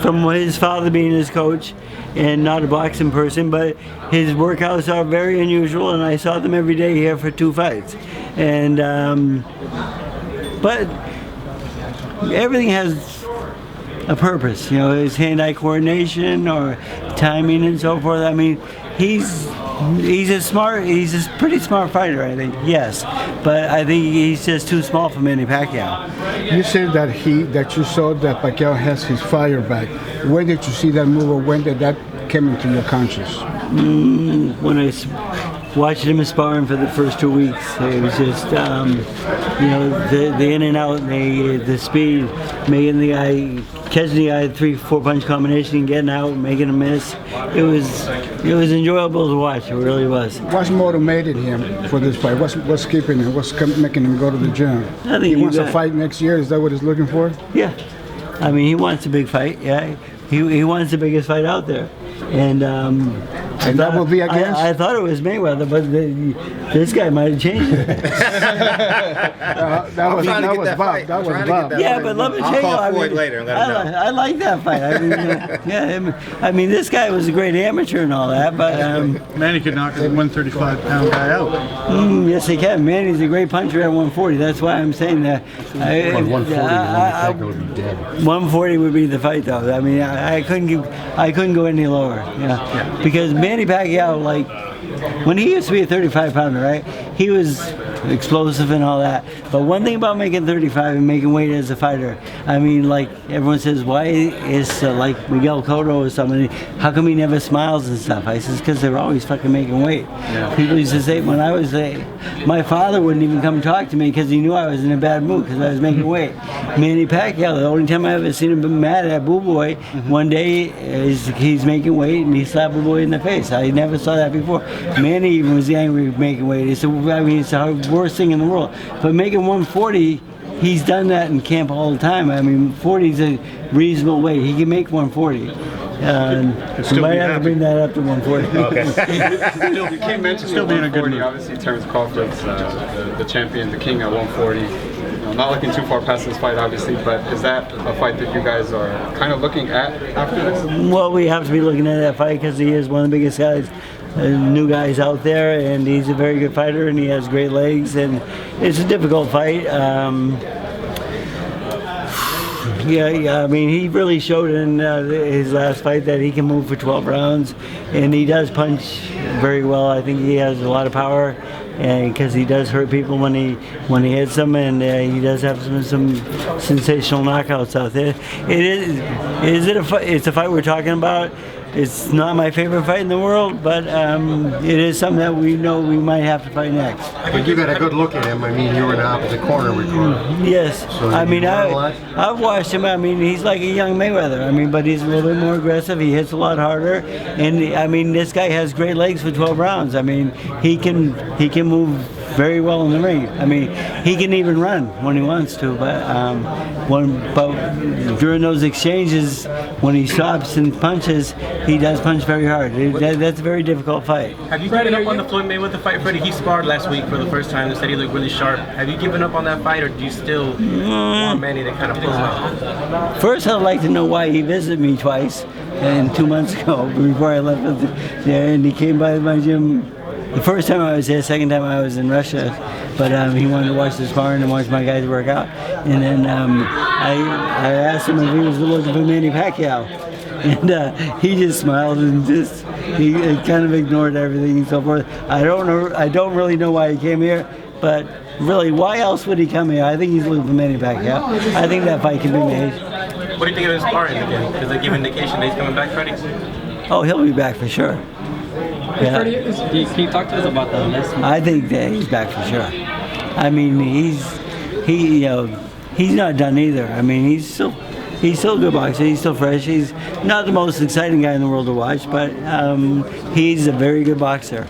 from his father being his coach, and not a boxing person, but his workouts are very unusual, and I saw them every day here for 2 fights. And but everything has a purpose, you know, his hand-eye coordination or timing and so forth. I mean, he's a pretty smart fighter, I think, yes, but I think he's just too small for Manny Pacquiao. You said that you saw that Pacquiao has his fire back. When did you see that move, or when did that come into your conscience? When I watched him sparring for the first 2 weeks, it was just, you know, the in and out, and the speed, making the guy, catching the guy 3-4 punch combination, getting out, making a miss. It was enjoyable to watch. It really was. What's motivated him for this fight? What's keeping him? What's making him go to the gym? I think he wants to fight next year. Is that what he's looking for? Yeah, I mean, he wants a big fight. Yeah, he wants the biggest fight out there, and that will be against. I thought it was Mayweather, but this guy might have changed it. That was Bob. Yeah, but let me tell you, I'll call Floyd later and let him know. I like that fight. I mean, yeah, I mean, this guy was a great amateur and all that, but Manny could knock a 135-pound guy out. Yes, he can. Manny's a great puncher at 140. That's why I'm saying that. 140 would be dead. 140 would be the fight, though. I mean, I couldn't go any lower. Yeah. Because Manny Pacquiao, like, when he used to be a 35-pounder, right? He was explosive and all that. But one thing about making 35 and making weight as a fighter, I mean, like, everyone says, why is like Miguel Cotto or somebody, how come he never smiles and stuff? I says, because they're always fucking making weight. Yeah. People used to say, when I was my father wouldn't even come talk to me because he knew I was in a bad mood because I was making weight. Manny Pacquiao, the only time I ever seen him be mad at Boo Boy, one day he's making weight and he slapped Boo Boy in the face. I never saw that before. Manny even was angry making weight. He said, I mean, it's the worst thing in the world. But making 140, he's done that in camp all the time. I mean, 40 is a reasonable weight. He can make 140. We might have to bring that up to 140. Okay. You can't mention still being a good move. Obviously, Terence Crawford's the champion, the king at 140. You know, not looking too far past this fight, obviously, but is that a fight that you guys are kind of looking at after this? Well, we have to be looking at that fight because he is one of the biggest guys. New guys out there, and he's a very good fighter, and he has great legs, and it's a difficult fight. Yeah, I mean, he really showed in his last fight that he can move for 12 rounds, and he does punch very well. I think he has a lot of power, and because he does hurt people when he hits them, and he does have some sensational knockouts out there. It's a fight we're talking about. It's not my favorite fight in the world, but it is something that we know we might have to fight next. But you got a good look at him. I mean, you were in the opposite corner with him. Yes. So I mean, I've watched him. I mean, he's like a young Mayweather. I mean, but he's a little bit more aggressive. He hits a lot harder. And, I mean, this guy has great legs for 12 rounds. I mean, he can move very well in the ring. I mean, he can even run when he wants to. But during those exchanges, when he stops and punches, he does punch very hard. That's a very difficult fight. Have you given up on the Floyd Mayweather fight, Freddie? He sparred last week for the first time. They said he looked really sharp. Have you given up on that fight, or do you still want Manny to kind of pull him out? First, I'd like to know why he visited me twice, and 2 months ago, before I left there, and he came by my gym. The first time I was there, second time I was in Russia, but he wanted to watch the sparring and watch my guys work out. And then I asked him if he was looking for Manny Pacquiao, and he just smiled and he kind of ignored everything and so forth. I don't really know why he came here, but really, why else would he come here? I think he's looking for Manny Pacquiao. I think that fight can be made. What do you think of his sparring again? Does they give indication that he's coming back, Freddie? Oh, he'll be back for sure. Yeah. Can you talk to us about the list? I think that he's back for sure. I mean, he's not done either. I mean, he's still a good boxer. He's still fresh. He's not the most exciting guy in the world to watch, but he's a very good boxer.